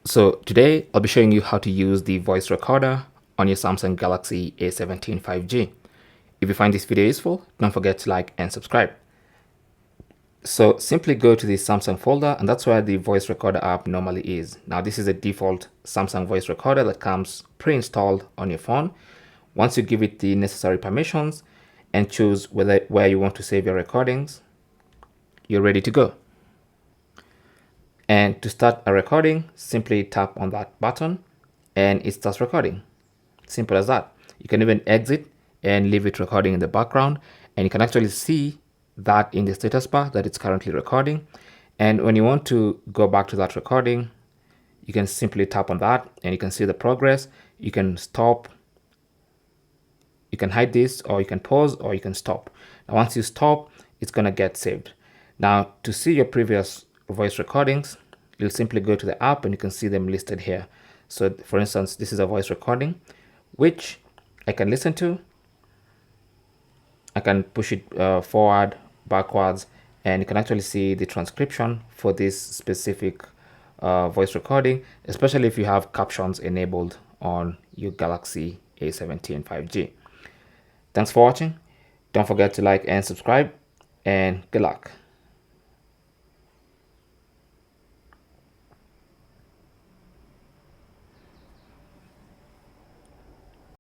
So today I'll be showing you how to use the voice recorder on your Samsung Galaxy A17 5G. If you find this video useful, don't forget to like and subscribe. So simply go to the Samsung folder, and that's where the voice recorder app normally is. Now this is a default Samsung voice recorder that comes pre-installed on your phone. Once you give it the necessary permissions and choose where you want to save your recordings, you're ready to go. And to start a recording, simply tap on that button and it starts recording. Simple as that. You can even exit and leave it recording in the background, and you can actually see that in the status bar that it's currently recording. And when you want to go back to that recording, you can simply tap on that and you can see the progress. You can stop, you can hide this, or you can pause, or you can stop. Now once you stop, it's going to get saved. Now to see your previous voice recordings, you'll simply go to the app and you can see them listed here. So for instance, this is a voice recording which I can listen to. I can push it forward, backwards, and you can actually see the transcription for this specific voice recording, especially if you have captions enabled on your Galaxy A17 5G. Thanks for watching. Don't forget to like and subscribe, and good luck.